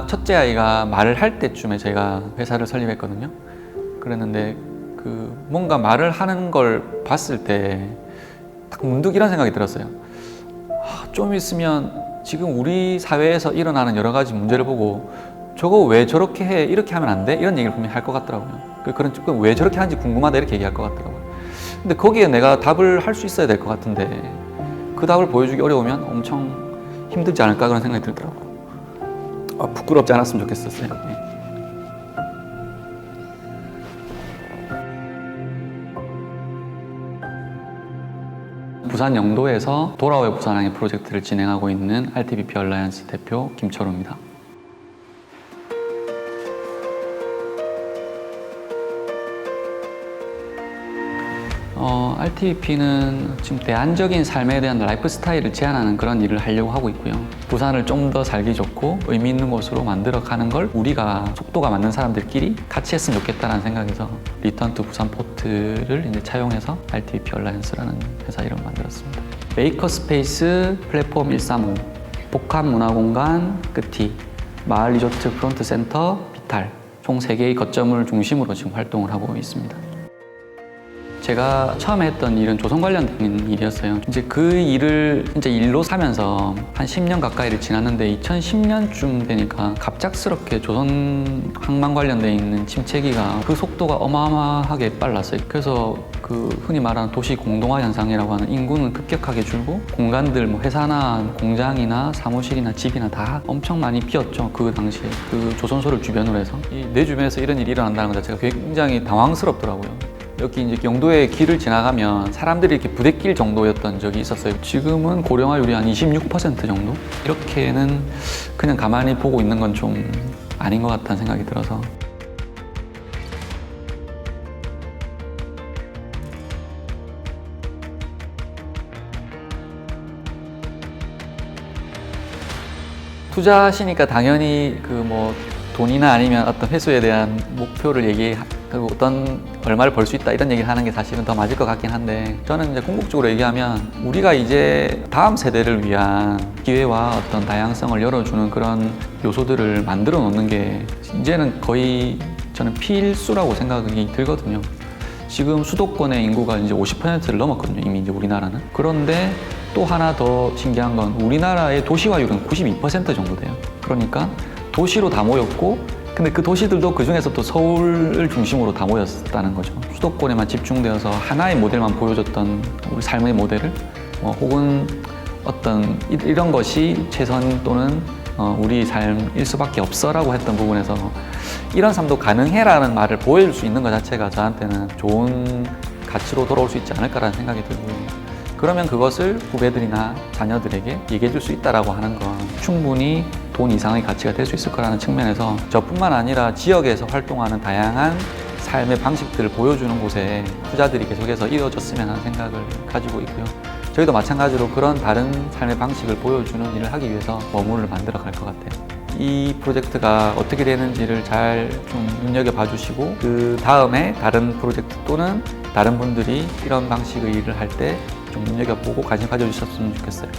첫째 아이가 말을 할 때쯤에 제가 회사를 설립했거든요. 그랬는데 뭔가 말을 하는 걸 봤을 때 딱 문득 이런 생각이 들었어요. 좀 있으면 지금 우리 사회에서 일어나는 여러 가지 문제를 보고 저거 왜 저렇게 해? 이렇게 하면 안 돼? 이런 얘기를 분명히 할 것 같더라고요. 그런 조금 왜 저렇게 하는지 궁금하다 이렇게 얘기할 것 같더라고요. 근데 거기에 내가 답을 할 수 있어야 될 것 같은데 그 답을 보여주기 어려우면 엄청 힘들지 않을까 그런 생각이 들더라고요. 부끄럽지 않았으면 좋겠었어요. 부산 영도에서 돌아오의 부산항해 프로젝트를 진행하고 있는 RTBP 얼라이언스 대표 김철우입니다. RTBP는 지금 대안적인 삶에 대한 라이프 스타일을 제안하는 그런 일을 하려고 하고 있고요. 부산을 좀 더 살기 좋고 의미 있는 곳으로 만들어가는 걸 우리가 속도가 맞는 사람들끼리 같이 했으면 좋겠다는 생각에서 리턴 투 부산 포트를 이제 차용해서 RTBP 얼라이언스라는 회사 이름을 만들었습니다. 메이커스페이스 플랫폼 135, 복합문화공간 끝이, 마을 리조트 프론트 센터 비탈, 총 3개의 거점을 중심으로 지금 활동을 하고 있습니다. 제가 처음에 했던 일은 조선 관련된 일이었어요. 이제 그 일을 진짜 일로 사면서 한 10년 가까이를 지났는데 2010년쯤 되니까 갑작스럽게 조선 항만 관련돼 있는 침체기가 그 속도가 어마어마하게 빨랐어요. 그래서 흔히 말하는 도시 공동화 현상이라고 하는 인구는 급격하게 줄고 공간들 회사나 공장이나 사무실이나 집이나 다 엄청 많이 비었죠. 그 당시에 조선소를 주변으로 해서 내 주변에서 이런 일이 일어난다는 것 자체가 굉장히 당황스럽더라고요. 여기 이제 영도의 길을 지나가면 사람들이 이렇게 부대낄 정도였던 적이 있었어요. 지금은 고령화율이 한 26% 정도? 이렇게는 그냥 가만히 보고 있는 건 좀 아닌 것 같다는 생각이 들어서. 투자하시니까 당연히 돈이나 아니면 어떤 회수에 대한 목표를 어떤 얼마를 벌 수 있다 이런 얘기를 하는 게 사실은 더 맞을 것 같긴 한데, 저는 이제 궁극적으로 얘기하면 우리가 이제 다음 세대를 위한 기회와 어떤 다양성을 열어주는 그런 요소들을 만들어 놓는 게 이제는 거의 저는 필수라고 생각이 들거든요. 지금 수도권의 인구가 이제 50%를 넘었거든요, 이미 이제 우리나라는. 그런데 또 하나 더 신기한 건 우리나라의 도시화율은 92% 정도 돼요. 그러니까 도시로 다 모였고, 근데 그 도시들도 그 중에서 또 서울을 중심으로 다 모였다는 거죠. 수도권에만 집중되어서 하나의 모델만 보여줬던 우리 삶의 모델을 혹은 어떤 이런 것이 최선 또는 우리 삶일 수밖에 없어라고 했던 부분에서 이런 삶도 가능해라는 말을 보여줄 수 있는 것 자체가 저한테는 좋은 가치로 돌아올 수 있지 않을까라는 생각이 들고요. 그러면 그것을 후배들이나 자녀들에게 얘기해 줄 수 있다라고 하는 건 충분히 돈 이상의 가치가 될 수 있을 거라는 측면에서 저뿐만 아니라 지역에서 활동하는 다양한 삶의 방식들을 보여주는 곳에 투자들이 계속해서 이루어졌으면 하는 생각을 가지고 있고요. 저희도 마찬가지로 그런 다른 삶의 방식을 보여주는 일을 하기 위해서 머무를 만들어 갈 것 같아요. 이 프로젝트가 어떻게 되는지를 잘 좀 눈여겨봐 주시고, 그 다음에 다른 프로젝트 또는 다른 분들이 이런 방식의 일을 할 때 좀 눈여겨보고 관심 가져주셨으면 좋겠어요.